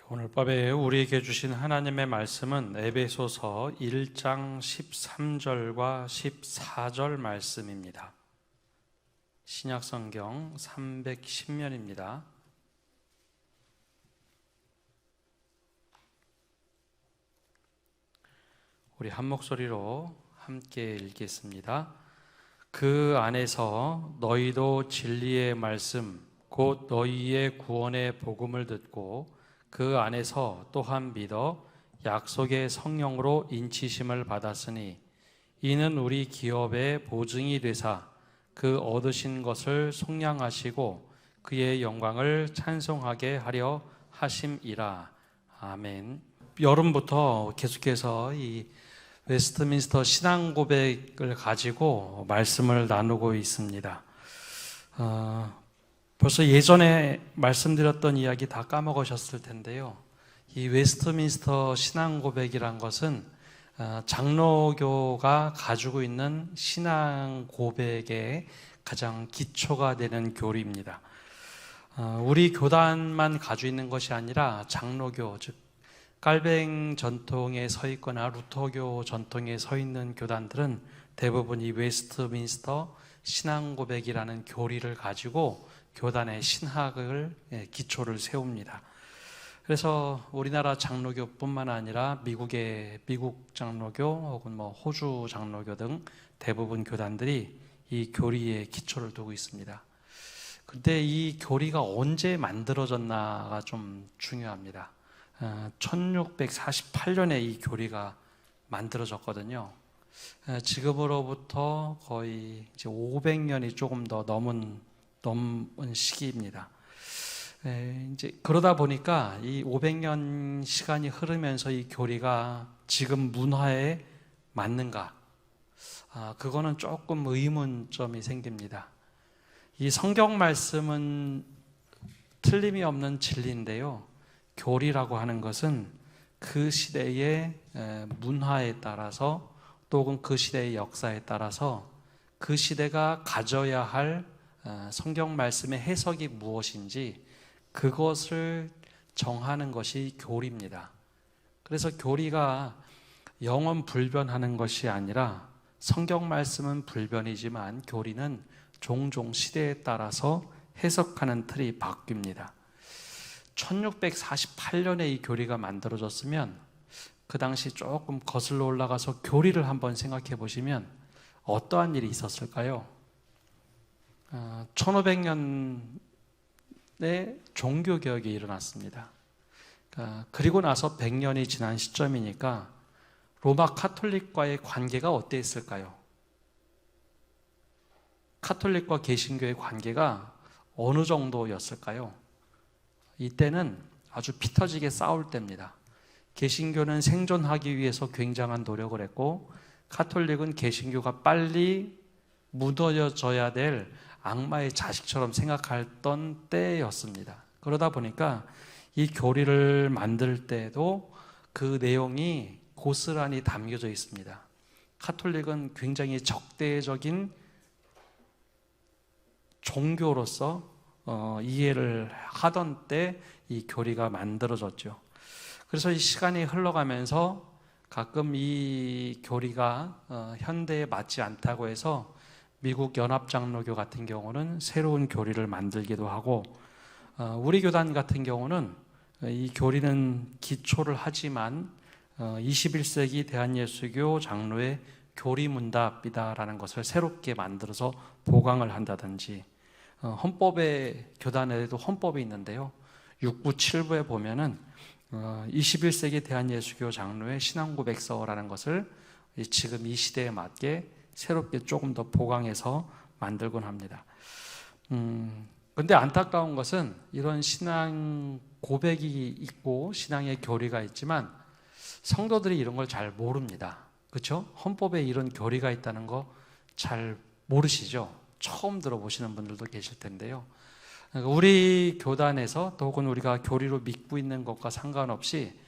오늘 밤에 우리에게 주신 하나님의 말씀은 에베소서 1장 13절과 14절 말씀입니다. 신약성경 310면입니다. 우리 한 목소리로 함께 읽겠습니다. 그 안에서 너희도 진리의 말씀 곧 너희의 구원의 복음을 듣고 그 안에서 또한 믿어 약속의 성령으로 인치심을 받았으니 이는 우리 기업의 보증이 되사 그 얻으신 것을 속량하시고 그의 영광을 찬송하게 하려 하심이라. 아멘. 여름부터 계속해서 이 웨스트민스터 신앙 고백을 가지고 말씀을 나누고 있습니다. 벌써 예전에 말씀드렸던 이야기 다 까먹으셨을 텐데요. 이 웨스트민스터 신앙 고백이란 것은 장로교가 가지고 있는 신앙 고백의 가장 기초가 되는 교리입니다. 우리 교단만 가지고 있는 것이 아니라 장로교, 즉 깔뱅 전통에 서 있거나 루터교 전통에 서 있는 교단들은 대부분 이 웨스트민스터 신앙 고백이라는 교리를 가지고 교단의 신학을 기초를 세웁니다. 그래서 우리나라 장로교뿐만 아니라 미국 장로교 혹은 호주 장로교 등 대부분 교단들이 이 교리에 기초를 두고 있습니다. 그런데 이 교리가 언제 만들어졌나가 좀 중요합니다. 1648년에 이 교리가 만들어졌거든요. 지금으로부터 거의 이제 500년이 조금 더 넘은 시기입니다. 이제 그러다 보니까 이 500년 시간이 흐르면서 이 교리가 지금 문화에 맞는가? 그거는 조금 의문점이 생깁니다. 이 성경 말씀은 틀림이 없는 진리인데요. 교리라고 하는 것은 그 시대의 문화에 따라서 또는 그 시대의 역사에 따라서 그 시대가 가져야 할 성경 말씀의 해석이 무엇인지 그것을 정하는 것이 교리입니다. 그래서 교리가 영원 불변하는 것이 아니라 성경 말씀은 불변이지만 교리는 종종 시대에 따라서 해석하는 틀이 바뀝니다. 1648년에 이 교리가 만들어졌으면 그 당시 조금 거슬러 올라가서 교리를 한번 생각해 보시면 어떠한 일이 있었을까요? 1500년에 종교개혁이 일어났습니다. 그리고 나서 100년이 지난 시점이니까 로마 카톨릭과의 관계가 어땠을까요? 카톨릭과 개신교의 관계가 어느 정도였을까요? 이때는 아주 피 터지게 싸울 때입니다. 개신교는 생존하기 위해서 굉장한 노력을 했고 카톨릭은 개신교가 빨리 무너져야 될 악마의 자식처럼 생각했던 때였습니다. 그러다 보니까 이 교리를 만들 때도 그 내용이 고스란히 담겨져 있습니다. 카톨릭은 굉장히 적대적인 종교로서 이해를 하던 때 이 교리가 만들어졌죠. 그래서 이 시간이 흘러가면서 가끔 이 교리가 현대에 맞지 않다고 해서 미국 연합장로교 같은 경우는 새로운 교리를 만들기도 하고 우리 교단 같은 경우는 이 교리는 기초를 하지만 21세기 대한예수교 장로의 교리문답이다라는 것을 새롭게 만들어서 보강을 한다든지 헌법의 교단에도 헌법이 있는데요. 6부 7부에 보면은 21세기 대한예수교 장로의 신앙고백서라는 것을 지금 이 시대에 맞게 새롭게 조금 더 보강해서 만들곤 합니다. 그런데 안타까운 것은 이런 신앙 고백이 있고 신앙의 교리가 있지만 성도들이 이런 걸 잘 모릅니다. 그렇죠? 헌법에 이런 교리가 있다는 거 잘 모르시죠? 처음 들어보시는 분들도 계실 텐데요. 우리 교단에서 혹은 우리가 교리로 믿고 있는 것과 상관없이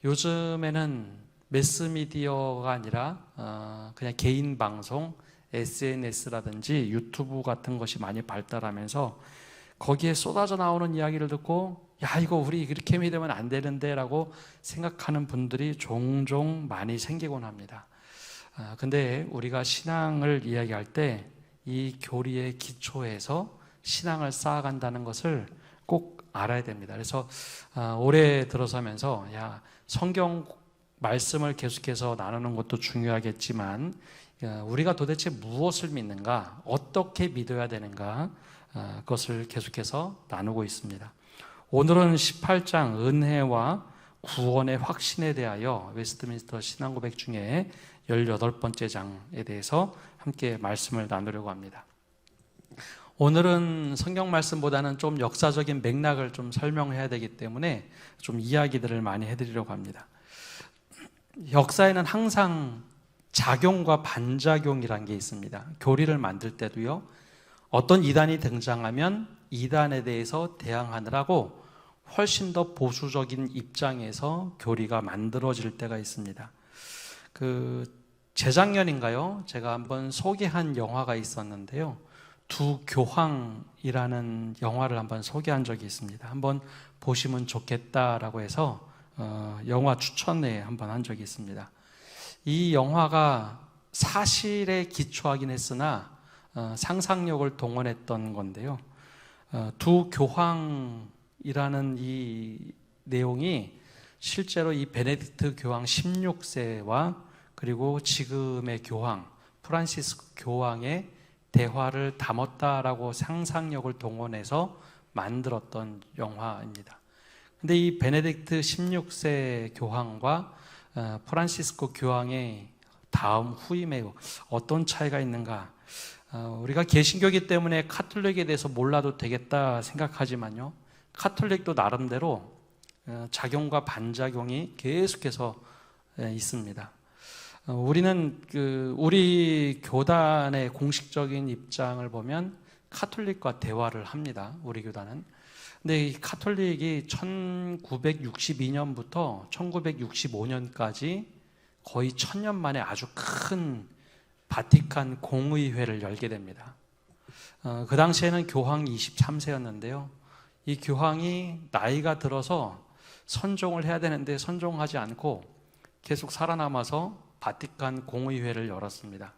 요즘에는 매스미디어가 아니라 그냥 개인 방송, SNS라든지 유튜브 같은 것이 많이 발달하면서 거기에 쏟아져 나오는 이야기를 듣고 야, 이거 우리 이렇게 믿으면 안 되는데 라고 생각하는 분들이 종종 많이 생기곤 합니다. 근데 우리가 신앙을 이야기할 때 이 교리의 기초에서 신앙을 쌓아간다는 것을 꼭 알아야 됩니다. 그래서 올해 들어서면서 성경 말씀을 계속해서 나누는 것도 중요하겠지만 우리가 도대체 무엇을 믿는가, 어떻게 믿어야 되는가, 그것을 계속해서 나누고 있습니다. 오늘은 18장 은혜와 구원의 확신에 대하여 웨스트민스터 신앙고백 중에 18번째 장에 대해서 함께 말씀을 나누려고 합니다. 오늘은 성경 말씀보다는 좀 역사적인 맥락을 좀 설명해야 되기 때문에 좀 이야기들을 많이 해드리려고 합니다. 역사에는 항상 작용과 반작용이라는 게 있습니다. 교리를 만들 때도요, 어떤 이단이 등장하면 이단에 대해서 대항하느라고 훨씬 더 보수적인 입장에서 교리가 만들어질 때가 있습니다. 재작년인가요? 제가 한번 소개한 영화가 있었는데요. 두 교황이라는 영화를 한번 소개한 적이 있습니다. 한번 보시면 좋겠다라고 해서 영화 추천회 한번 한 적이 있습니다. 이 영화가 사실에 기초하긴 했으나 상상력을 동원했던 건데요. 두 교황이라는 이 내용이 실제로 이 베네딕트 교황 16세와 그리고 지금의 교황 프란시스코 교황의 대화를 담았다라고 상상력을 동원해서 만들었던 영화입니다. 근데 이 베네딕트 16세 교황과 프란시스코 교황의 다음 후임에 어떤 차이가 있는가? 우리가 개신교이기 때문에 카톨릭에 대해서 몰라도 되겠다 생각하지만요, 카톨릭도 나름대로 작용과 반작용이 계속해서 있습니다. 우리는 우리 교단의 공식적인 입장을 보면 카톨릭과 대화를 합니다. 우리 교단은. 근데 이 카톨릭이 1962년부터 1965년까지 거의 1000년 만에 아주 큰 바티칸 공의회를 열게 됩니다. 그 당시에는 교황이 23세였는데요. 이 교황이 나이가 들어서 선종을 해야 되는데 선종하지 않고 계속 살아남아서 바티칸 공의회를 열었습니다.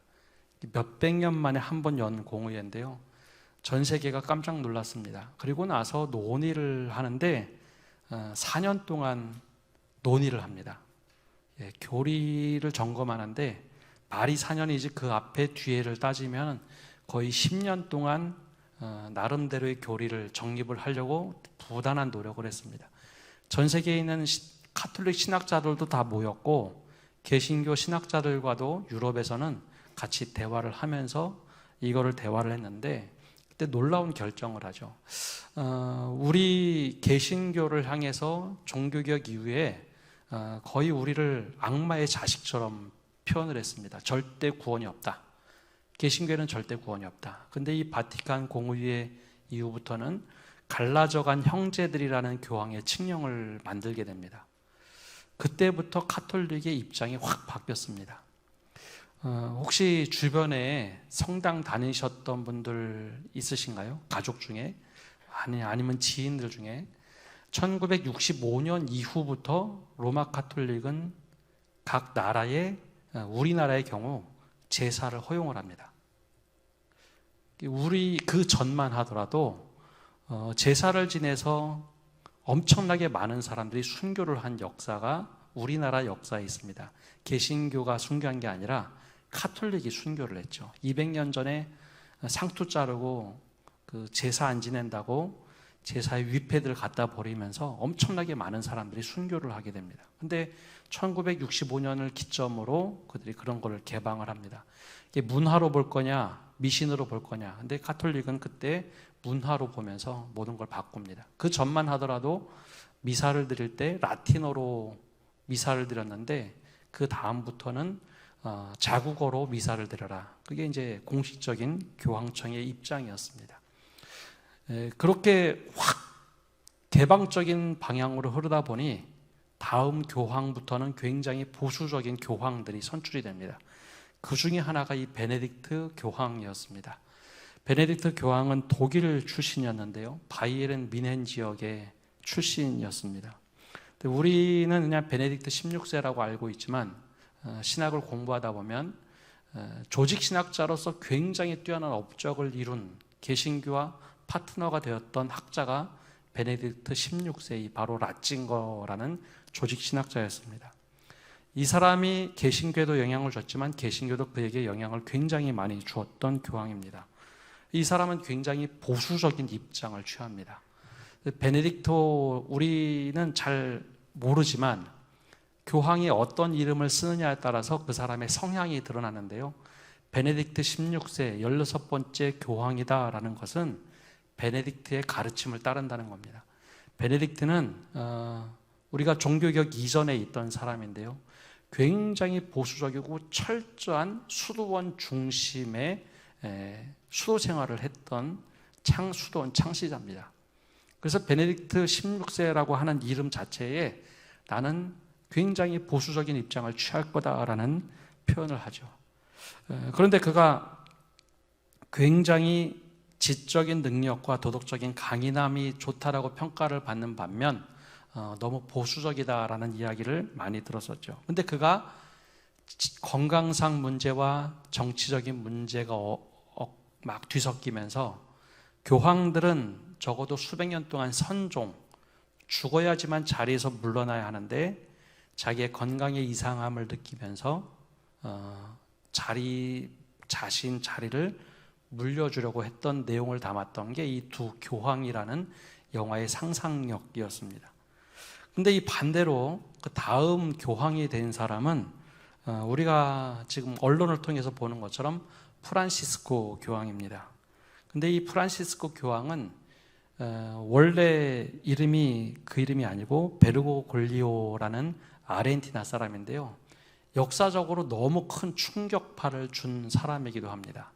몇백 년 만에 한 번 연 공의회인데요. 전 세계가 깜짝 놀랐습니다. 그리고 나서 논의를 하는데 4년 동안 논의를 합니다. 교리를 점검하는데 말이 4년이지 그 앞에 뒤에를 따지면 거의 10년 동안 나름대로의 교리를 정립을 하려고 부단한 노력을 했습니다. 전 세계에 있는 카톨릭 신학자들도 다 모였고 개신교 신학자들과도 유럽에서는 같이 대화를 하면서 이거를 대화를 했는데 그때 놀라운 결정을 하죠. 우리 개신교를 향해서 종교개혁 이후에 거의 우리를 악마의 자식처럼 표현을 했습니다. 절대 구원이 없다. 개신교에는 절대 구원이 없다. 근데 이 바티칸 공의회 이후부터는 갈라져간 형제들이라는 교황의 칙령을 만들게 됩니다. 그때부터 카톨릭의 입장이 확 바뀌었습니다. 혹시 주변에 성당 다니셨던 분들 있으신가요? 가족 중에? 아니면 지인들 중에? 1965년 이후부터 로마 카톨릭은 각 나라에, 우리나라의 경우 제사를 허용을 합니다. 우리 그 전만 하더라도 제사를 지내서 엄청나게 많은 사람들이 순교를 한 역사가 우리나라 역사에 있습니다. 개신교가 순교한 게 아니라 카톨릭이 순교를 했죠. 200년 전에 상투 자르고 제사 안 지낸다고 제사의 위패들 갖다 버리면서 엄청나게 많은 사람들이 순교를 하게 됩니다. 근데 1965년을 기점으로 그들이 그런 거를 개방을 합니다. 이게 문화로 볼 거냐, 미신으로 볼 거냐. 근데 카톨릭은 그때 문화로 보면서 모든 걸 바꿉니다. 그 전만 하더라도 미사를 드릴 때 라틴어로 미사를 드렸는데 그 다음부터는 자국어로 미사를 드려라. 그게 이제 공식적인 교황청의 입장이었습니다. 그렇게 확 개방적인 방향으로 흐르다 보니 다음 교황부터는 굉장히 보수적인 교황들이 선출이 됩니다. 그 중에 하나가 이 베네딕트 교황이었습니다. 베네딕트 교황은 독일 출신이었는데요. 바이에른 미넨 지역의 출신이었습니다. 우리는 그냥 베네딕트 16세라고 알고 있지만 신학을 공부하다 보면 조직 신학자로서 굉장히 뛰어난 업적을 이룬 개신교와 파트너가 되었던 학자가 베네딕트 16세, 바로 라칭거라는 조직 신학자였습니다. 이 사람이 개신교에도 영향을 줬지만 개신교도 그에게 영향을 굉장히 많이 주었던 교황입니다. 이 사람은 굉장히 보수적인 입장을 취합니다. 베네딕토, 우리는 잘 모르지만 교황이 어떤 이름을 쓰느냐에 따라서 그 사람의 성향이 드러나는데요. 베네딕트 16세 16번째 교황이다라는 것은 베네딕트의 가르침을 따른다는 겁니다. 베네딕트는 우리가 종교개혁 이전에 있던 사람인데요. 굉장히 보수적이고 철저한 수도원 중심의 수도 생활을 했던 수도원 창시자입니다. 그래서 베네딕트 16세라고 하는 이름 자체에 나는 굉장히 보수적인 입장을 취할 거다라는 표현을 하죠. 그런데 그가 굉장히 지적인 능력과 도덕적인 강인함이 좋다라고 평가를 받는 반면 너무 보수적이다라는 이야기를 많이 들었었죠. 근데 그가 건강상 문제와 정치적인 문제가 막 뒤섞이면서 교황들은 적어도 수백 년 동안 선종, 죽어야지만 자리에서 물러나야 하는데 자기의 건강의 이상함을 느끼면서 자신 자리를 물려주려고 했던 내용을 담았던 게 이 두 교황이라는 영화의 상상력이었습니다. 근데 이 반대로 그 다음 교황이 된 사람은 우리가 지금 언론을 통해서 보는 것처럼 프란시스코 교황입니다. 근데 이 프란시스코 교황은 원래 이름이 그 이름이 아니고 베르고글리오라는 아르헨티나 사람인데요. 역사적으로 너무 큰 충격파를 준 사람이기도 합니다.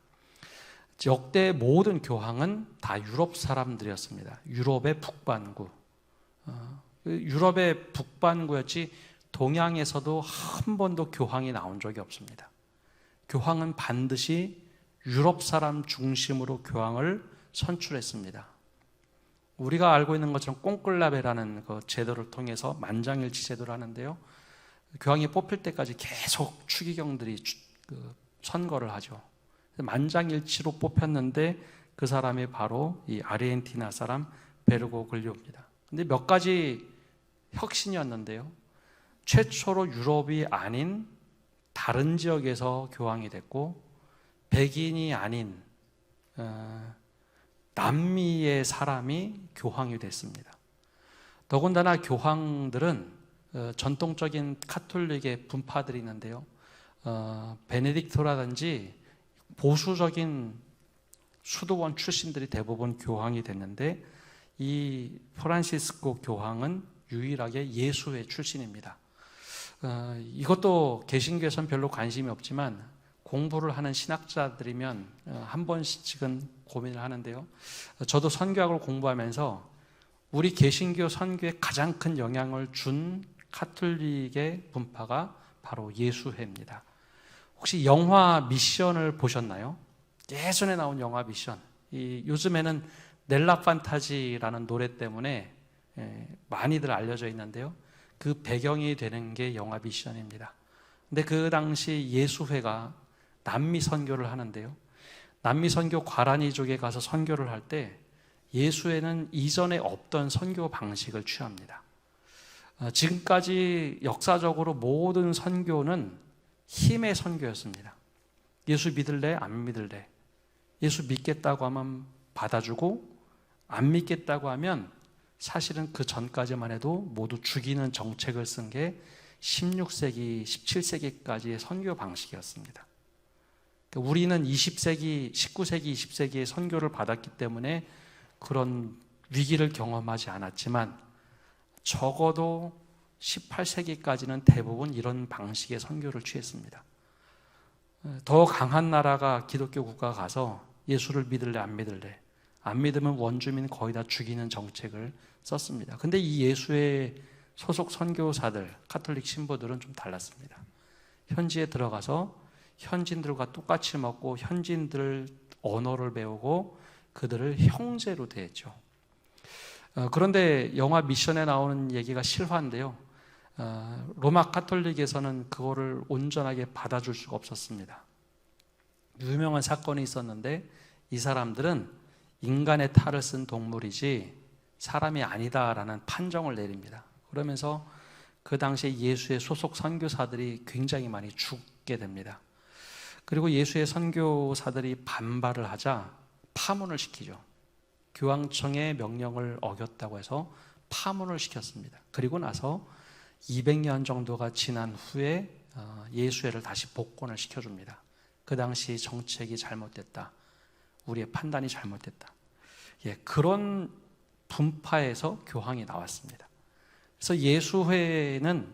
역대 모든 교황은 다 유럽 사람들이었습니다. 유럽의 북반구. 유럽의 북반구였지 동양에서도 한 번도 교황이 나온 적이 없습니다. 교황은 반드시 유럽 사람 중심으로 교황을 선출했습니다. 우리가 알고 있는 것처럼 꽁클라베라는 그 제도를 통해서 만장일치 제도를 하는데요. 교황이 뽑힐 때까지 계속 추기경들이 선거를 하죠. 만장일치로 뽑혔는데 그 사람이 바로 이 아르헨티나 사람 베르고글리오입니다. 근데 몇 가지 혁신이었는데요. 최초로 유럽이 아닌 다른 지역에서 교황이 됐고 백인이 아닌 남미의 사람이 교황이 됐습니다. 더군다나 교황들은 전통적인 카톨릭의 분파들이 있는데요. 베네딕토라든지 보수적인 수도원 출신들이 대부분 교황이 됐는데 이 프란시스코 교황은 유일하게 예수회 출신입니다. 이것도 개신교에서는 별로 관심이 없지만 공부를 하는 신학자들이면 한 번씩은 고민을 하는데요. 저도 선교학을 공부하면서 우리 개신교 선교에 가장 큰 영향을 준 카톨릭의 분파가 바로 예수회입니다. 혹시 영화 미션을 보셨나요? 예전에 나온 영화 미션. 요즘에는 넬라 판타지라는 노래 때문에 많이들 알려져 있는데요. 그 배경이 되는 게 영화 미션입니다. 근데 그 당시 예수회가 남미 선교를 하는데요. 남미 선교 과라니족에 가서 선교를 할 때 예수회는 이전에 없던 선교 방식을 취합니다. 지금까지 역사적으로 모든 선교는 힘의 선교였습니다. 예수 믿을래? 안 믿을래? 예수 믿겠다고 하면 받아주고 안 믿겠다고 하면 사실은 그 전까지만 해도 모두 죽이는 정책을 쓴 게 16세기, 17세기까지의 선교 방식이었습니다. 우리는 20세기, 19세기, 20세기의 선교를 받았기 때문에 그런 위기를 경험하지 않았지만 적어도 18세기까지는 대부분 이런 방식의 선교를 취했습니다. 더 강한 나라가 기독교 국가가 가서 예수를 믿을래 안 믿을래, 안 믿으면 원주민 거의 다 죽이는 정책을 썼습니다. 근데 이 예수의 소속 선교사들, 카톨릭 신부들은 좀 달랐습니다. 현지에 들어가서 현지인들과 똑같이 먹고 현지인들 언어를 배우고 그들을 형제로 대했죠. 그런데 영화 미션에 나오는 얘기가 실화인데요. 로마 카톨릭에서는 그거를 온전하게 받아줄 수가 없었습니다. 유명한 사건이 있었는데 이 사람들은 인간의 탈을 쓴 동물이지 사람이 아니다라는 판정을 내립니다. 그러면서 그 당시에 예수의 소속 선교사들이 굉장히 많이 죽게 됩니다. 그리고 예수의 선교사들이 반발을 하자 파문을 시키죠. 교황청의 명령을 어겼다고 해서 파문을 시켰습니다. 그리고 나서 200년 정도가 지난 후에 예수회를 다시 복권을 시켜줍니다. 그 당시 정책이 잘못됐다. 우리의 판단이 잘못됐다. 그런 분파에서 교황이 나왔습니다. 그래서 예수회는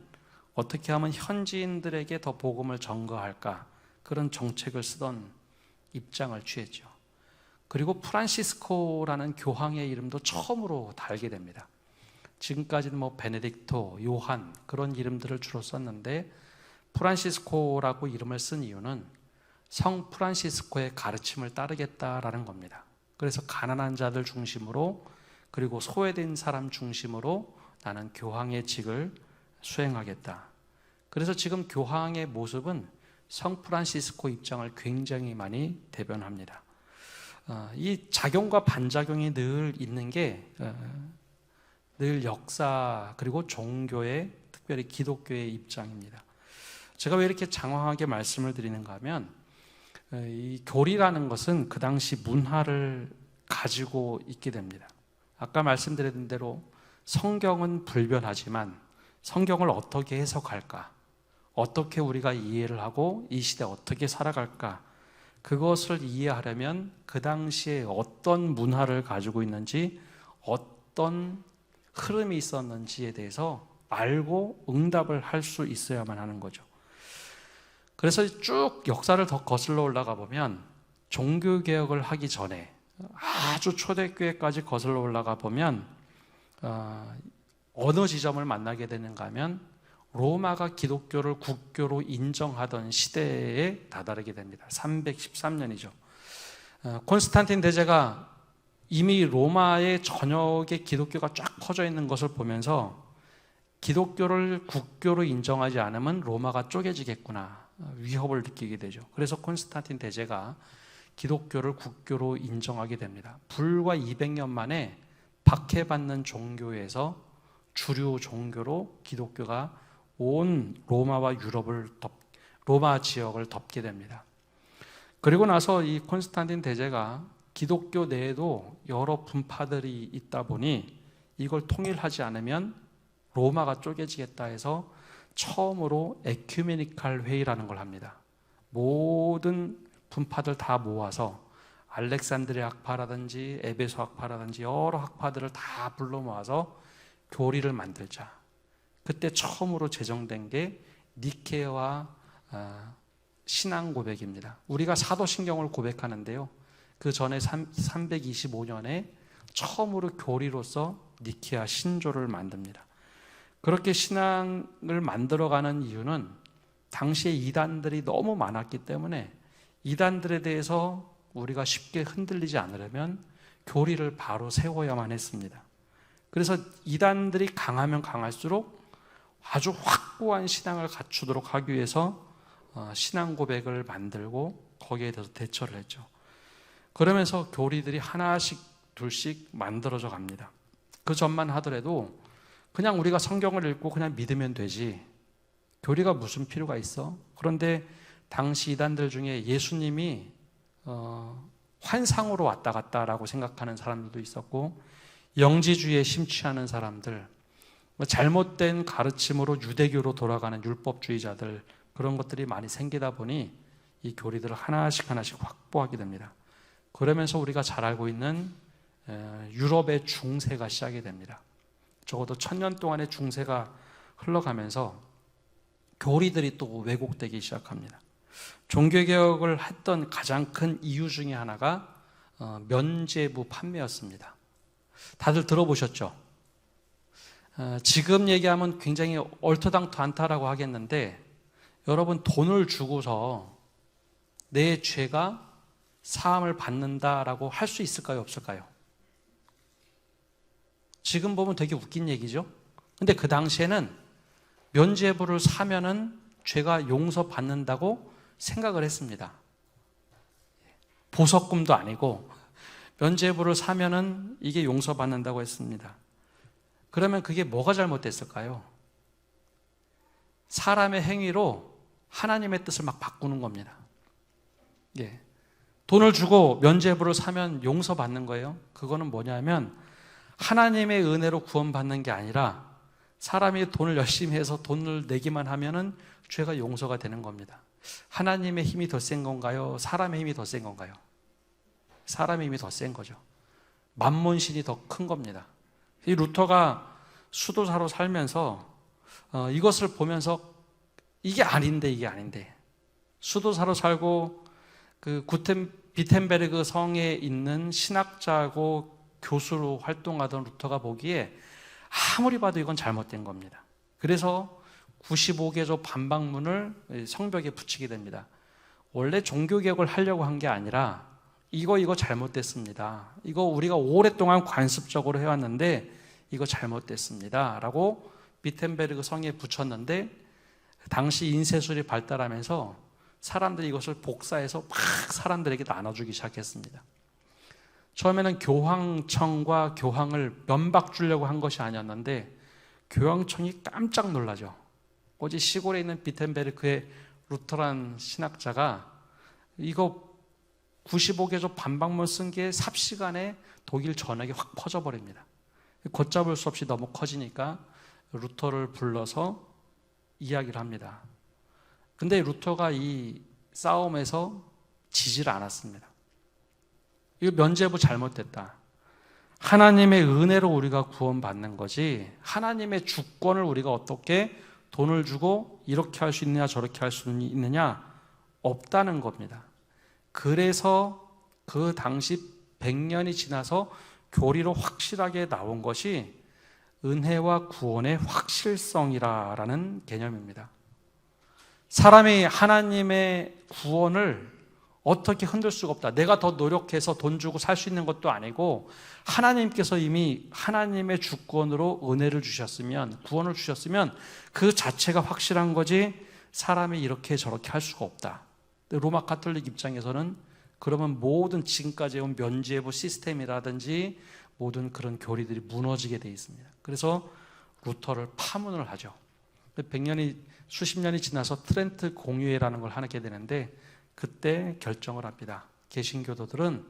어떻게 하면 현지인들에게 더 복음을 전거할까, 그런 정책을 쓰던 입장을 취했죠. 그리고 프란시스코라는 교황의 이름도 처음으로 달게 됩니다. 지금까지는 베네딕토, 요한 그런 이름들을 주로 썼는데 프란시스코라고 이름을 쓴 이유는 성 프란시스코의 가르침을 따르겠다라는 겁니다. 그래서 가난한 자들 중심으로, 그리고 소외된 사람 중심으로 나는 교황의 직을 수행하겠다. 그래서 지금 교황의 모습은 성 프란시스코 입장을 굉장히 많이 대변합니다. 이 작용과 반작용이 늘 있는 게 늘 역사 그리고 종교의, 특별히 기독교의 입장입니다. 제가 왜 이렇게 장황하게 말씀을 드리는가 하면 이 교리라는 것은 그 당시 문화를 가지고 있게 됩니다. 아까 말씀드린 대로 성경은 불변하지만 성경을 어떻게 해석할까, 어떻게 우리가 이해를 하고 이 시대에 어떻게 살아갈까, 그것을 이해하려면 그 당시에 어떤 문화를 가지고 있는지, 어떤 흐름이 있었는지에 대해서 알고 응답을 할 수 있어야만 하는 거죠. 그래서 쭉 역사를 더 거슬러 올라가 보면 종교개혁을 하기 전에 아주 초대교회까지 거슬러 올라가 보면 어느 지점을 만나게 되는가 하면 로마가 기독교를 국교로 인정하던 시대에 다다르게 됩니다. 313년이죠. 콘스탄틴 대제가 이미 로마의 전역에 기독교가 쫙 퍼져 있는 것을 보면서 기독교를 국교로 인정하지 않으면 로마가 쪼개지겠구나, 위협을 느끼게 되죠. 그래서 콘스탄틴 대제가 기독교를 국교로 인정하게 됩니다. 불과 200년 만에 박해받는 종교에서 주류 종교로 기독교가 온 로마와 로마 지역을 덮게 됩니다. 그리고 나서 이 콘스탄틴 대제가 기독교 내에도 여러 분파들이 있다 보니 이걸 통일하지 않으면 로마가 쪼개지겠다 해서 처음으로 에큐메니칼 회의라는 걸 합니다. 모든 분파들 다 모아서 알렉산드리아 학파라든지 에베소 학파라든지 여러 학파들을 다 불러 모아서 교리를 만들자. 그때 처음으로 제정된 게 니케와 신앙 고백입니다. 우리가 사도신경을 고백하는데요, 그 전에 325년에 처음으로 교리로서 니케아 신조를 만듭니다. 그렇게 신앙을 만들어가는 이유는 당시에 이단들이 너무 많았기 때문에 이단들에 대해서 우리가 쉽게 흔들리지 않으려면 교리를 바로 세워야만 했습니다. 그래서 이단들이 강하면 강할수록 아주 확고한 신앙을 갖추도록 하기 위해서 신앙 고백을 만들고 거기에 대해서 대처를 했죠. 그러면서 교리들이 하나씩 둘씩 만들어져 갑니다. 그 전만 하더라도 그냥 우리가 성경을 읽고 그냥 믿으면 되지, 교리가 무슨 필요가 있어? 그런데 당시 이단들 중에 예수님이 환상으로 왔다 갔다라고 생각하는 사람들도 있었고, 영지주의에 심취하는 사람들, 잘못된 가르침으로 유대교로 돌아가는 율법주의자들, 그런 것들이 많이 생기다 보니 이 교리들을 하나씩 확보하게 됩니다. 그러면서 우리가 잘 알고 있는 유럽의 중세가 시작이 됩니다. 적어도 1000년 동안의 중세가 흘러가면서 교리들이 또 왜곡되기 시작합니다. 종교개혁을 했던 가장 큰 이유 중에 하나가 면죄부 판매였습니다. 다들 들어보셨죠? 지금 얘기하면 굉장히 얼토당토 않다라고 하겠는데, 여러분 돈을 주고서 내 죄가 사함을 받는다라고 할 수 있을까요, 없을까요? 지금 보면 되게 웃긴 얘기죠. 근데 그 당시에는 면죄부를 사면은 죄가 용서받는다고 생각을 했습니다. 보석금도 아니고 면죄부를 사면은 이게 용서받는다고 했습니다. 그러면 그게 뭐가 잘못됐을까요? 사람의 행위로 하나님의 뜻을 막 바꾸는 겁니다. 예. 돈을 주고 면죄부를 사면 용서받는 거예요. 그거는 뭐냐면 하나님의 은혜로 구원받는 게 아니라 사람이 돈을 열심히 해서 돈을 내기만 하면은 죄가 용서가 되는 겁니다. 하나님의 힘이 더 센 건가요? 사람의 힘이 더 센 건가요? 사람의 힘이 더 센 거죠. 만몬신이 더 큰 겁니다. 이 루터가 수도사로 살면서 이것을 보면서 이게 아닌데 수도사로 살고 그 비텐베르그 성에 있는 신학자고 교수로 활동하던 루터가 보기에 아무리 봐도 이건 잘못된 겁니다. 그래서 95개조 반박문을 성벽에 붙이게 됩니다. 원래 종교개혁을 하려고 한 게 아니라 이거 잘못됐습니다. 이거 우리가 오랫동안 관습적으로 해왔는데 이거 잘못됐습니다 라고 비텐베르그 성에 붙였는데 당시 인쇄술이 발달하면서 사람들이 이것을 복사해서 막 사람들에게 나눠주기 시작했습니다. 처음에는 교황청과 교황을 면박 주려고 한 것이 아니었는데 교황청이 깜짝 놀라죠. 어제 시골에 있는 비텐베르크의 루터란 신학자가 이거 95개조 반박문 쓴 게 삽시간에 독일 전역에 확 퍼져버립니다. 걷잡을 수 없이 너무 커지니까 루터를 불러서 이야기를 합니다. 근데 루터가 이 싸움에서 지지를 않았습니다. 이거 면죄부 잘못됐다. 하나님의 은혜로 우리가 구원받는 거지 하나님의 주권을 우리가 어떻게 돈을 주고 이렇게 할 수 있느냐 저렇게 할 수 있느냐 없다는 겁니다. 그래서 그 당시 100년이 지나서 교리로 확실하게 나온 것이 은혜와 구원의 확실성이라는 개념입니다. 사람이 하나님의 구원을 어떻게 흔들 수가 없다. 내가 더 노력해서 돈 주고 살 수 있는 것도 아니고 하나님께서 이미 하나님의 주권으로 은혜를 주셨으면 구원을 주셨으면 그 자체가 확실한 거지 사람이 이렇게 저렇게 할 수가 없다. 로마 가톨릭 입장에서는 그러면 모든 지금까지 온 면죄부 시스템이라든지 모든 그런 교리들이 무너지게 되어 있습니다. 그래서 루터를 파문을 하죠. 100년이 수십 년이 지나서 트렌트 공유회라는 걸 하게 되는데 그때 결정을 합니다. 개신교도들은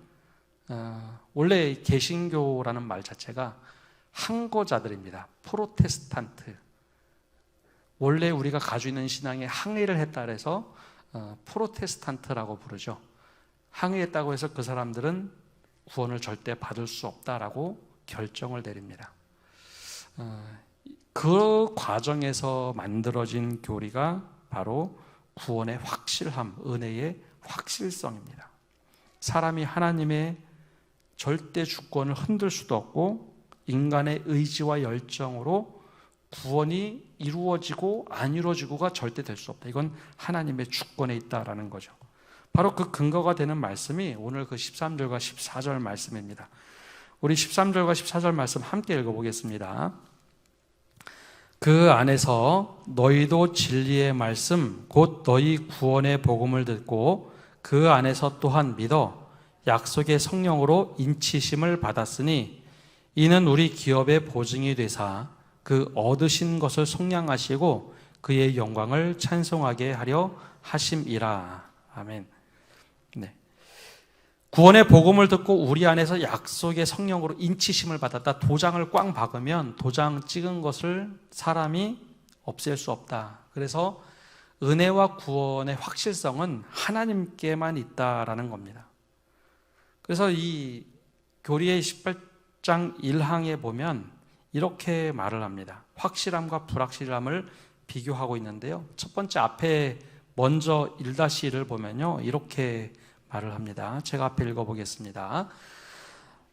원래 개신교라는 말 자체가 항거자들입니다. 프로테스탄트. 원래 우리가 가지고 있는 신앙에 항의를 했다 해서 프로테스탄트라고 부르죠. 항의했다고 해서 그 사람들은 구원을 절대 받을 수 없다라고 결정을 내립니다. 그 과정에서 만들어진 교리가 바로 구원의 확실함, 은혜의 확실성입니다. 사람이 하나님의 절대 주권을 흔들 수도 없고 인간의 의지와 열정으로 구원이 이루어지고 안 이루어지고가 절대 될 수 없다. 이건 하나님의 주권에 있다라는 거죠. 바로 그 근거가 되는 말씀이 오늘 그 13절과 14절 말씀입니다. 우리 13절과 14절 말씀 함께 읽어보겠습니다. 그 안에서 너희도 진리의 말씀 곧 너희 구원의 복음을 듣고 그 안에서 또한 믿어 약속의 성령으로 인치심을 받았으니 이는 우리 기업의 보증이 되사 그 얻으신 것을 속량하시고 그의 영광을 찬송하게 하려 하심이라. 아멘. 네. 구원의 복음을 듣고 우리 안에서 약속의 성령으로 인치심을 받았다. 도장을 꽝 박으면 도장 찍은 것을 사람이 없앨 수 없다. 그래서 은혜와 구원의 확실성은 하나님께만 있다라는 겁니다. 그래서 이 교리의 18장 1항에 보면 이렇게 말을 합니다. 확실함과 불확실함을 비교하고 있는데요. 첫 번째 앞에 먼저 1-1을 보면요. 이렇게 말을 합니다. 제가 앞에 읽어보겠습니다.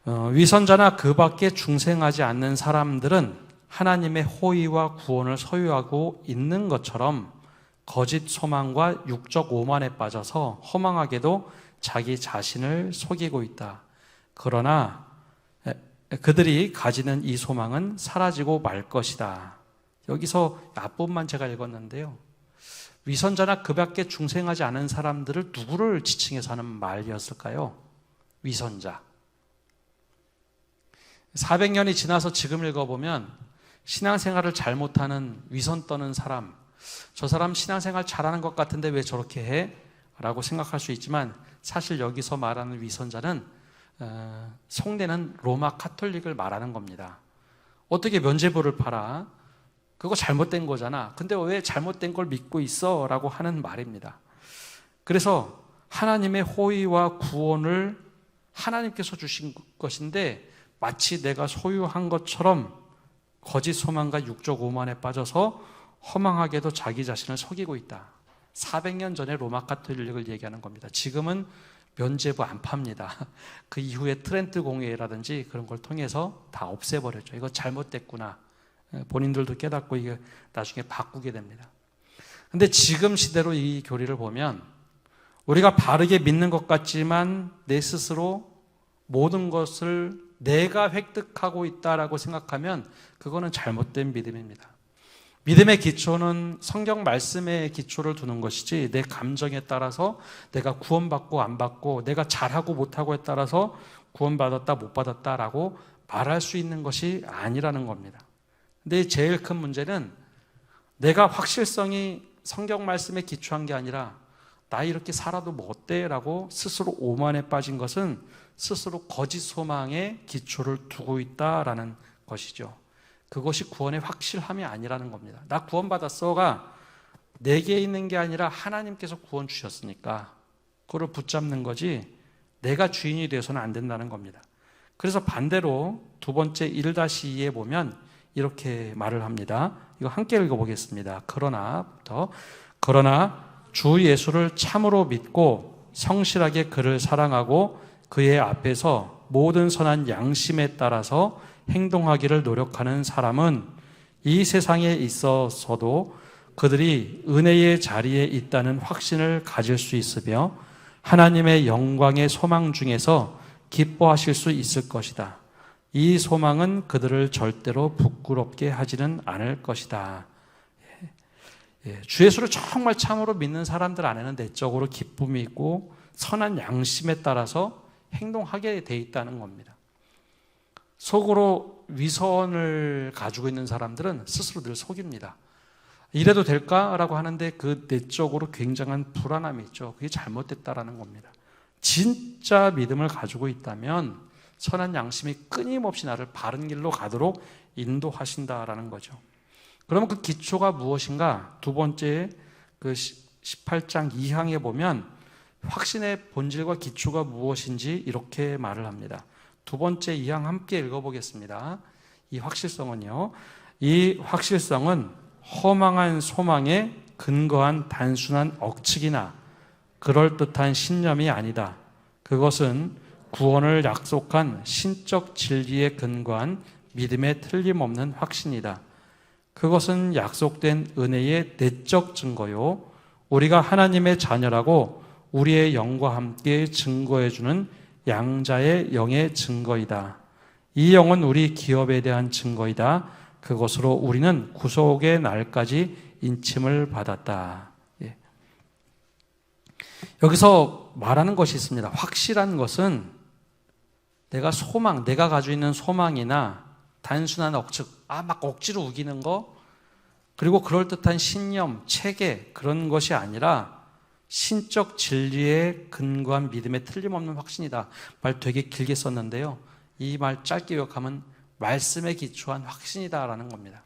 위선자나 그 밖에 중생하지 않는 사람들은 하나님의 호의와 구원을 소유하고 있는 것처럼 거짓 소망과 육적 오만에 빠져서 허망하게도 자기 자신을 속이고 있다. 그러나 그들이 가지는 이 소망은 사라지고 말 것이다. 여기서 앞부분만 제가 읽었는데요. 위선자나 그 밖에 중생하지 않은 사람들을 누구를 지칭해서 하는 말이었을까요? 위선자. 400년이 지나서 지금 읽어보면 신앙생활을 잘못하는 위선 떠는 사람, 저 사람 신앙생활 잘하는 것 같은데 왜 저렇게 해? 라고 생각할 수 있지만 사실 여기서 말하는 위선자는 속내는 로마 카톨릭을 말하는 겁니다. 어떻게 면죄부를 팔아? 그거 잘못된 거잖아. 근데 왜 잘못된 걸 믿고 있어? 라고 하는 말입니다. 그래서 하나님의 호의와 구원을 하나님께서 주신 것인데 마치 내가 소유한 것처럼 거짓 소망과 육적 오만에 빠져서 허망하게도 자기 자신을 속이고 있다. 400년 전에 로마 카톨릭을 얘기하는 겁니다. 지금은 면죄부 안 팝니다. 그 이후에 트렌트 공회라든지 그런 걸 통해서 다 없애버렸죠. 이거 잘못됐구나. 본인들도 깨닫고 이게 나중에 바꾸게 됩니다. 근데 지금 시대로 이 교리를 보면 우리가 바르게 믿는 것 같지만 내 스스로 모든 것을 내가 획득하고 있다라고 생각하면 그거는 잘못된 믿음입니다. 믿음의 기초는 성경 말씀에 기초를 두는 것이지 내 감정에 따라서 내가 구원받고 안 받고 내가 잘하고 못하고에 따라서 구원받았다 못 받았다라고 말할 수 있는 것이 아니라는 겁니다. 근데 제일 큰 문제는 내가 확실성이 성경 말씀에 기초한 게 아니라 나 이렇게 살아도 뭐 어때? 라고 스스로 오만에 빠진 것은 스스로 거짓 소망에 기초를 두고 있다라는 것이죠. 그것이 구원의 확실함이 아니라는 겁니다. 나 구원받았어가 내게 있는 게 아니라 하나님께서 구원 주셨으니까 그걸 붙잡는 거지 내가 주인이 되어서는 안 된다는 겁니다. 그래서 반대로 두 번째 1-2에 보면 이렇게 말을 합니다. 이거 함께 읽어보겠습니다. 그러나 주 예수를 참으로 믿고 성실하게 그를 사랑하고 그의 앞에서 모든 선한 양심에 따라서 행동하기를 노력하는 사람은 이 세상에 있어서도 그들이 은혜의 자리에 있다는 확신을 가질 수 있으며 하나님의 영광의 소망 중에서 기뻐하실 수 있을 것이다. 이 소망은 그들을 절대로 부끄럽게 하지는 않을 것이다. 주 예수를 정말 참으로 믿는 사람들 안에는 내적으로 기쁨이 있고 선한 양심에 따라서 행동하게 돼 있다는 겁니다. 속으로 위선을 가지고 있는 사람들은 스스로 늘 속입니다. 이래도 될까라고 하는데 그 내적으로 굉장한 불안함이 있죠. 그게 잘못됐다라는 겁니다. 진짜 믿음을 가지고 있다면 선한 양심이 끊임없이 나를 바른 길로 가도록 인도하신다라는 거죠. 그러면 그 기초가 무엇인가? 두 번째 그 18장 2항에 보면 확신의 본질과 기초가 무엇인지 이렇게 말을 합니다. 두 번째 2항 함께 읽어보겠습니다. 이 확실성은요. 이 확실성은 허망한 소망에 근거한 단순한 억측이나 그럴듯한 신념이 아니다. 그것은 구원을 약속한 신적 진리에 근거한 믿음의 틀림없는 확신이다. 그것은 약속된 은혜의 내적 증거요. 우리가 하나님의 자녀라고 우리의 영과 함께 증거해주는 양자의 영의 증거이다. 이 영은 우리 기업에 대한 증거이다. 그것으로 우리는 구속의 날까지 인침을 받았다. 예. 여기서 말하는 것이 있습니다. 확실한 것은 내가 가지고 있는 소망이나 단순한 억측, 막 억지로 우기는 거, 그리고 그럴듯한 신념, 체계, 그런 것이 아니라 신적 진리에 근거한 믿음의 틀림없는 확신이다. 말 되게 길게 썼는데요. 이 말 짧게 요약하면 말씀에 기초한 확신이다라는 겁니다.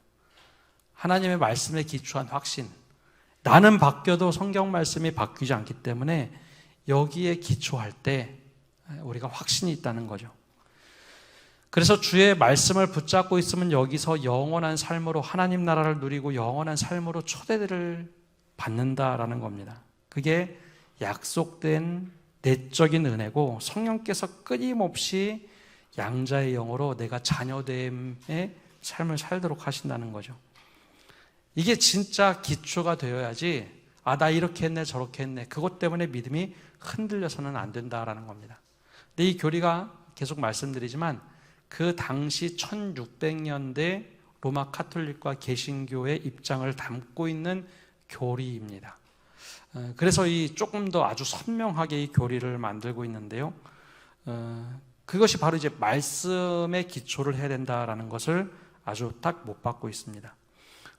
하나님의 말씀에 기초한 확신. 나는 바뀌어도 성경 말씀이 바뀌지 않기 때문에 여기에 기초할 때 우리가 확신이 있다는 거죠. 그래서 주의 말씀을 붙잡고 있으면 여기서 영원한 삶으로 하나님 나라를 누리고 영원한 삶으로 초대를 받는다라는 겁니다. 그게 약속된 내적인 은혜고 성령께서 끊임없이 양자의 영으로 내가 자녀됨의 삶을 살도록 하신다는 거죠. 이게 진짜 기초가 되어야지 나 이렇게 했네 저렇게 했네 그것 때문에 믿음이 흔들려서는 안 된다라는 겁니다. 근데 이 교리가 계속 말씀드리지만 그 당시 1600년대 로마 카톨릭과 개신교의 입장을 담고 있는 교리입니다. 그래서 이 조금 더 아주 선명하게 이 교리를 만들고 있는데요. 그것이 바로 이제 말씀에 기초를 해야 된다라는 것을 아주 딱 못 받고 있습니다.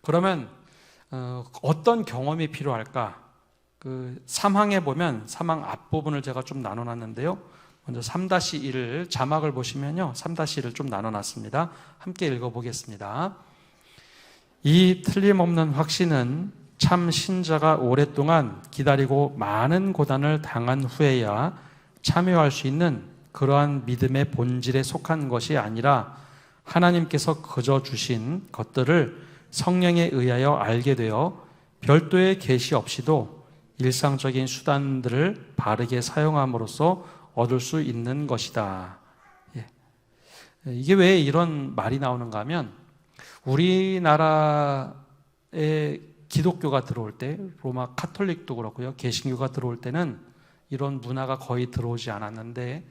그러면 어떤 경험이 필요할까? 그 3항에 보면 3항 앞부분을 제가 좀 나눠놨는데요. 먼저 3-1을 자막을 보시면요. 3-1을 좀 나눠놨습니다. 함께 읽어보겠습니다. 이 틀림없는 확신은 참 신자가 오랫동안 기다리고 많은 고난을 당한 후에야 참여할 수 있는 그러한 믿음의 본질에 속한 것이 아니라 하나님께서 그저 주신 것들을 성령에 의하여 알게 되어 별도의 계시 없이도 일상적인 수단들을 바르게 사용함으로써 얻을 수 있는 것이다. 이게 왜 이런 말이 나오는가 하면 우리나라에 기독교가 들어올 때 로마 카톨릭도 그렇고요. 개신교가 들어올 때는 이런 문화가 거의 들어오지 않았는데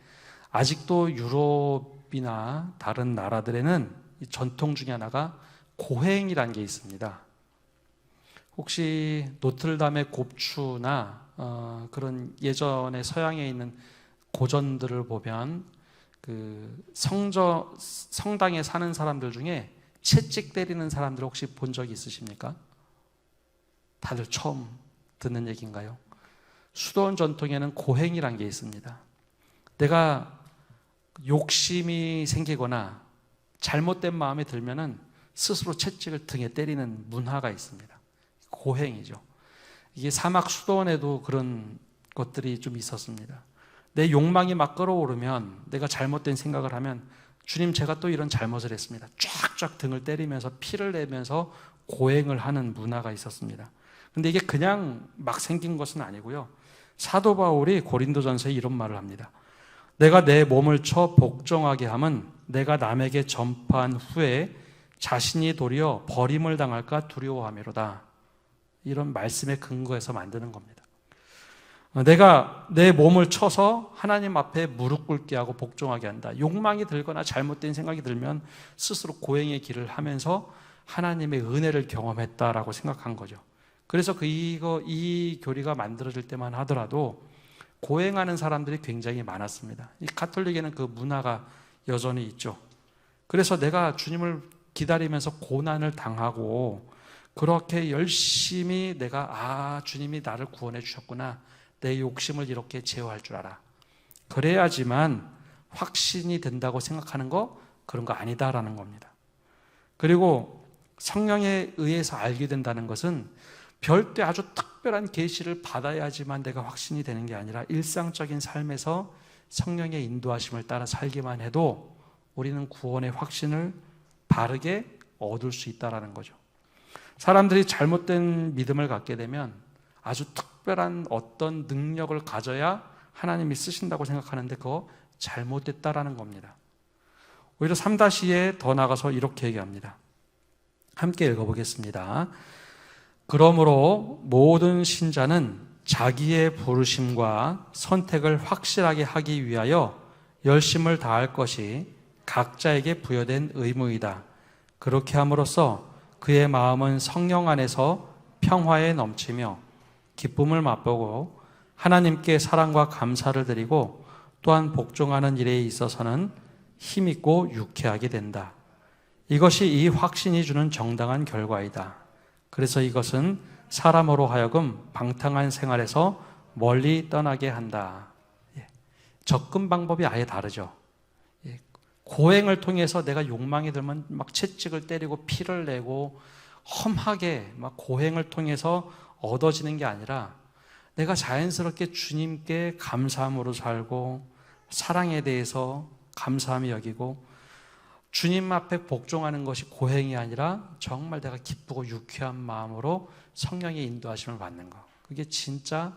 아직도 유럽이나 다른 나라들에는 전통 중에 하나가 고행이라는 게 있습니다. 혹시 노트르담의 곱추나 그런 예전에 서양에 있는 고전들을 보면 그 성당에 사는 사람들 중에 채찍 때리는 사람들 혹시 본 적이 있으십니까? 다들 처음 듣는 얘기인가요? 수도원 전통에는 고행이란 게 있습니다. 내가 욕심이 생기거나 잘못된 마음이 들면은 스스로 채찍을 등에 때리는 문화가 있습니다. 고행이죠. 이게 사막 수도원에도 그런 것들이 좀 있었습니다. 내 욕망이 막 끌어오르면 내가 잘못된 생각을 하면 주님 제가 또 이런 잘못을 했습니다. 쫙쫙 등을 때리면서 피를 내면서 고행을 하는 문화가 있었습니다. 근데 이게 그냥 막 생긴 것은 아니고요. 사도 바울이 고린도전서에 이런 말을 합니다. 내가 내 몸을 쳐 복종하게 함은 내가 남에게 전파한 후에 자신이 도리어 버림을 당할까 두려워함이로다. 이런 말씀에 근거해서 만드는 겁니다. 내가 내 몸을 쳐서 하나님 앞에 무릎 꿇게 하고 복종하게 한다. 욕망이 들거나 잘못된 생각이 들면 스스로 고행의 길을 하면서 하나님의 은혜를 경험했다라고 생각한 거죠. 그래서 이 교리가 만들어질 때만 하더라도 고행하는 사람들이 굉장히 많았습니다. 이 가톨릭에는 그 문화가 여전히 있죠. 그래서 내가 주님을 기다리면서 고난을 당하고 그렇게 열심히 내가 주님이 나를 구원해 주셨구나. 내 욕심을 이렇게 제어할 줄 알아. 그래야지만 확신이 된다고 생각하는 거 그런 거 아니다라는 겁니다. 그리고 성령에 의해서 알게 된다는 것은 별도의 아주 특별한 계시를 받아야지만 내가 확신이 되는 게 아니라 일상적인 삶에서 성령의 인도하심을 따라 살기만 해도 우리는 구원의 확신을 바르게 얻을 수 있다는 거죠. 사람들이 잘못된 믿음을 갖게 되면 아주 특별한 어떤 능력을 가져야 하나님이 쓰신다고 생각하는데 그거 잘못됐다라는 겁니다. 오히려 3-2에 더 나가서 이렇게 얘기합니다. 함께 읽어보겠습니다. 그러므로 모든 신자는 자기의 부르심과 선택을 확실하게 하기 위하여 열심을 다할 것이 각자에게 부여된 의무이다. 그렇게 함으로써 그의 마음은 성령 안에서 평화에 넘치며 기쁨을 맛보고 하나님께 사랑과 감사를 드리고 또한 복종하는 일에 있어서는 힘있고 유쾌하게 된다. 이것이 이 확신이 주는 정당한 결과이다. 그래서 이것은 사람으로 하여금 방탕한 생활에서 멀리 떠나게 한다. 접근 방법이 아예 다르죠. 고행을 통해서 내가 욕망이 들면 막 채찍을 때리고 피를 내고 험하게 막 고행을 통해서 얻어지는 게 아니라 내가 자연스럽게 주님께 감사함으로 살고 사랑에 대해서 감사함이 여기고 주님 앞에 복종하는 것이 고행이 아니라 정말 내가 기쁘고 유쾌한 마음으로 성령의 인도하심을 받는 것. 그게 진짜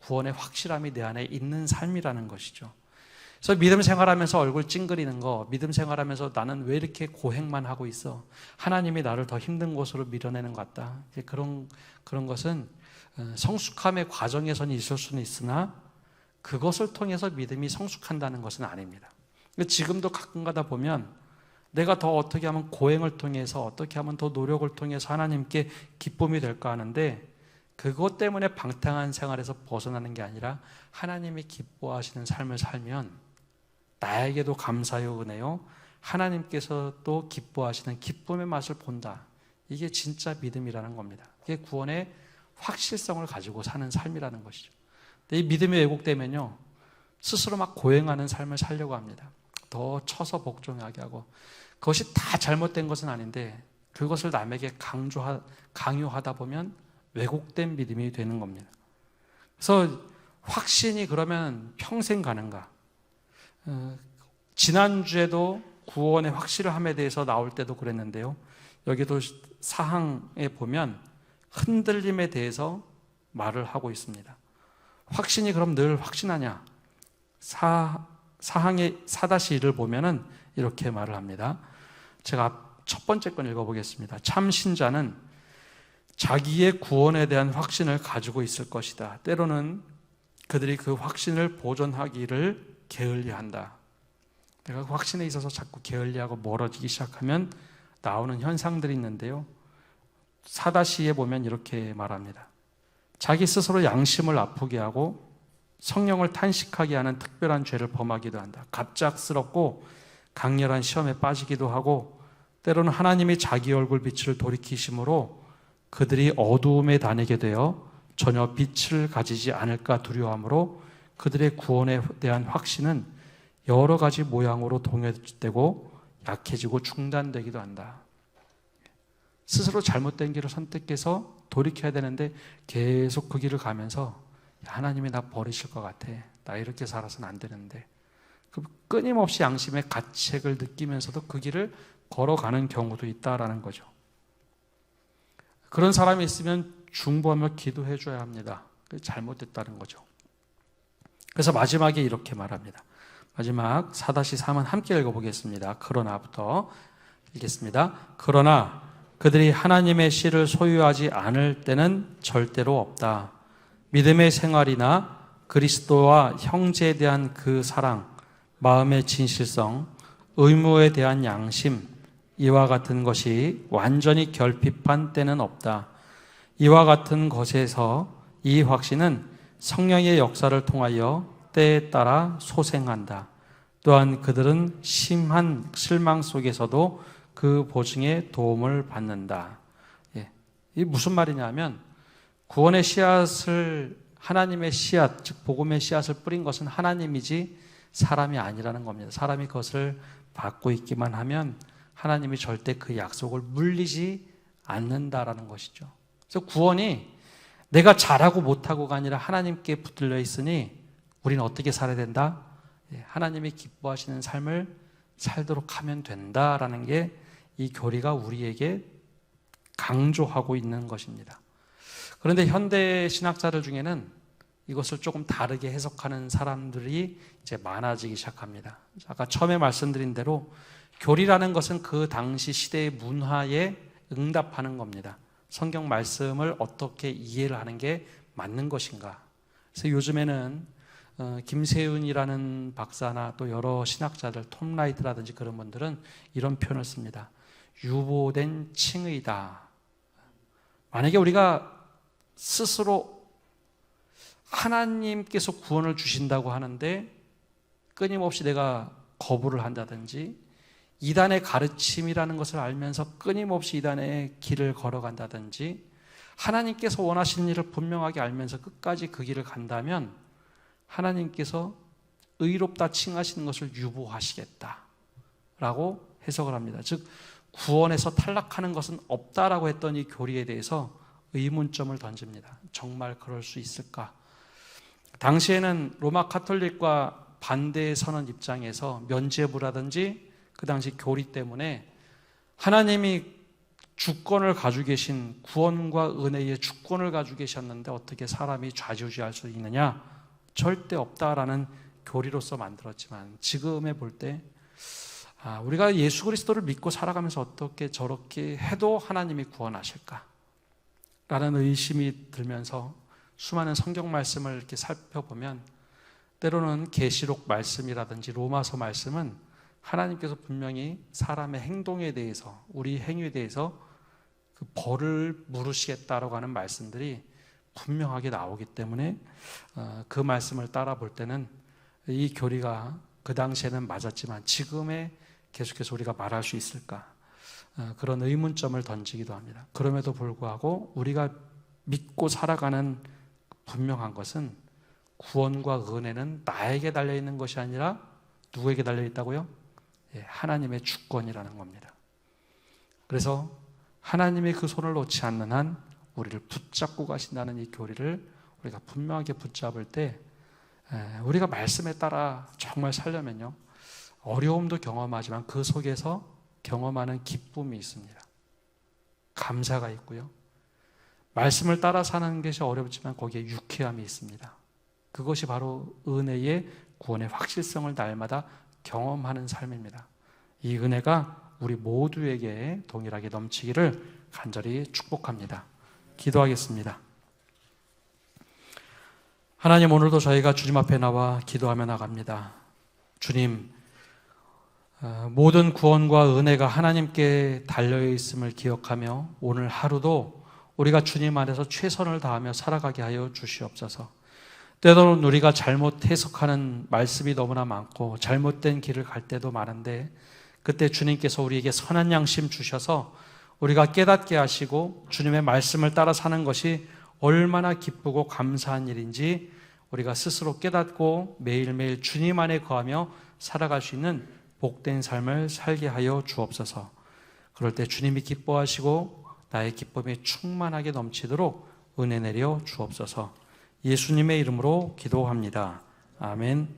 구원의 확실함이 내 안에 있는 삶이라는 것이죠. 그래서 믿음 생활하면서 얼굴 찡그리는 거, 믿음 생활하면서 나는 왜 이렇게 고행만 하고 있어? 하나님이 나를 더 힘든 곳으로 밀어내는 것 같다. 그런 것은 성숙함의 과정에서는 있을 수는 있으나 그것을 통해서 믿음이 성숙한다는 것은 아닙니다. 지금도 가끔 가다 보면 내가 더 어떻게 하면 고행을 통해서 어떻게 하면 더 노력을 통해서 하나님께 기쁨이 될까 하는데 그것 때문에 방탕한 생활에서 벗어나는 게 아니라 하나님이 기뻐하시는 삶을 살면 나에게도 감사요 은혜요 하나님께서 또 기뻐하시는 기쁨의 맛을 본다. 이게 진짜 믿음이라는 겁니다. 이게 구원의 확실성을 가지고 사는 삶이라는 것이죠. 근데 이 믿음이 왜곡되면요 스스로 막 고행하는 삶을 살려고 합니다. 더 쳐서 복종하게 하고 그것이 다 잘못된 것은 아닌데 그것을 남에게 강요하다 보면 왜곡된 믿음이 되는 겁니다. 그래서 확신이 그러면 평생 가는가? 지난주에도 구원의 확실함에 대해서 나올 때도 그랬는데요. 여기도 사항에 보면 흔들림에 대해서 말을 하고 있습니다. 확신이 그럼 늘 확신하냐? 사항의 4-1을 보면은 이렇게 말을 합니다. 제가 첫 번째 건 읽어보겠습니다. 참 신자는 자기의 구원에 대한 확신을 가지고 있을 것이다. 때로는 그들이 그 확신을 보존하기를 게을리한다. 내가 그 확신에 있어서 자꾸 게을리하고 멀어지기 시작하면 나오는 현상들이 있는데요. 4-2에 보면 이렇게 말합니다. 자기 스스로 양심을 아프게 하고 성령을 탄식하게 하는 특별한 죄를 범하기도 한다. 갑작스럽고 강렬한 시험에 빠지기도 하고 때로는 하나님이 자기 얼굴 빛을 돌이키심으로 그들이 어두움에 다니게 되어 전혀 빛을 가지지 않을까 두려워하므로 그들의 구원에 대한 확신은 여러 가지 모양으로 동요되고 약해지고 중단되기도 한다. 스스로 잘못된 길을 선택해서 돌이켜야 되는데 계속 그 길을 가면서 하나님이 나 버리실 것 같아. 나 이렇게 살아서는 안 되는데. 끊임없이 양심의 가책을 느끼면서도 그 길을 걸어가는 경우도 있다라는 거죠. 그런 사람이 있으면 중보하며 기도해 줘야 합니다. 잘못됐다는 거죠. 그래서 마지막에 이렇게 말합니다. 마지막 4-3은 함께 읽어보겠습니다. 그러나부터 읽겠습니다. 그러나 그들이 하나님의 씨를 소유하지 않을 때는 절대로 없다. 믿음의 생활이나 그리스도와 형제에 대한 그 사랑, 마음의 진실성, 의무에 대한 양심, 이와 같은 것이 완전히 결핍한 때는 없다. 이와 같은 것에서 이 확신은 성령의 역사를 통하여 때에 따라 소생한다. 또한 그들은 심한 실망 속에서도 그 보증에 도움을 받는다. 이게 무슨 말이냐면 구원의 씨앗을 하나님의 씨앗, 즉 복음의 씨앗을 뿌린 것은 하나님이지 사람이 아니라는 겁니다. 사람이 그것을 받고 있기만 하면 하나님이 절대 그 약속을 물리지 않는다라는 것이죠. 그래서 구원이 내가 잘하고 못하고가 아니라 하나님께 붙들려 있으니 우리는 어떻게 살아야 된다? 하나님이 기뻐하시는 삶을 살도록 하면 된다라는 게 이 교리가 우리에게 강조하고 있는 것입니다. 그런데 현대 신학자들 중에는 이것을 조금 다르게 해석하는 사람들이 이제 많아지기 시작합니다. 아까 처음에 말씀드린 대로 교리라는 것은 그 당시 시대의 문화에 응답하는 겁니다. 성경 말씀을 어떻게 이해를 하는 게 맞는 것인가. 그래서 요즘에는 김세윤이라는 박사나 또 여러 신학자들, 톰 라이트라든지 그런 분들은 이런 표현을 씁니다. 유보된 칭의다. 만약에 우리가 스스로 하나님께서 구원을 주신다고 하는데 끊임없이 내가 거부를 한다든지 이단의 가르침이라는 것을 알면서 끊임없이 이단의 길을 걸어간다든지 하나님께서 원하시는 일을 분명하게 알면서 끝까지 그 길을 간다면 하나님께서 의롭다 칭하시는 것을 유보하시겠다라고 해석을 합니다. 즉 구원에서 탈락하는 것은 없다라고 했던 이 교리에 대해서 의문점을 던집니다. 정말 그럴 수 있을까? 당시에는 로마 카톨릭과 반대에 서는 입장에서 면죄부라든지 그 당시 교리 때문에 하나님이 주권을 가지고 계신 구원과 은혜의 주권을 가지고 계셨는데 어떻게 사람이 좌지우지할 수 있느냐? 절대 없다라는 교리로서 만들었지만 지금에 볼 때 우리가 예수 그리스도를 믿고 살아가면서 어떻게 저렇게 해도 하나님이 구원하실까? 라는 의심이 들면서 수많은 성경 말씀을 이렇게 살펴보면 때로는 계시록 말씀이라든지 로마서 말씀은 하나님께서 분명히 사람의 행동에 대해서, 우리 행위에 대해서 그 벌을 물으시겠다라고 하는 말씀들이 분명하게 나오기 때문에 그 말씀을 따라 볼 때는 이 교리가 그 당시에는 맞았지만 지금에 계속해서 우리가 말할 수 있을까? 그런 의문점을 던지기도 합니다. 그럼에도 불구하고 우리가 믿고 살아가는 분명한 것은 구원과 은혜는 나에게 달려있는 것이 아니라 누구에게 달려있다고요? 하나님의 주권이라는 겁니다. 그래서 하나님의 그 손을 놓지 않는 한 우리를 붙잡고 가신다는 이 교리를 우리가 분명하게 붙잡을 때 우리가 말씀에 따라 정말 살려면요, 어려움도 경험하지만 그 속에서 경험하는 기쁨이 있습니다. 감사가 있고요. 말씀을 따라 사는 것이 어렵지만 거기에 유쾌함이 있습니다. 그것이 바로 은혜의 구원의 확실성을 날마다 경험하는 삶입니다. 이 은혜가 우리 모두에게 동일하게 넘치기를 간절히 축복합니다. 기도하겠습니다. 하나님, 오늘도 저희가 주님 앞에 나와 기도하며 나갑니다. 주님, 모든 구원과 은혜가 하나님께 달려있음을 기억하며 오늘 하루도 우리가 주님 안에서 최선을 다하며 살아가게 하여 주시옵소서. 때로는 우리가 잘못 해석하는 말씀이 너무나 많고 잘못된 길을 갈 때도 많은데 그때 주님께서 우리에게 선한 양심 주셔서 우리가 깨닫게 하시고 주님의 말씀을 따라 사는 것이 얼마나 기쁘고 감사한 일인지 우리가 스스로 깨닫고 매일매일 주님 안에 거하며 살아갈 수 있는 복된 삶을 살게 하여 주옵소서. 그럴 때 주님이 기뻐하시고 나의 기쁨이 충만하게 넘치도록 은혜 내려 주옵소서. 예수님의 이름으로 기도합니다. 아멘.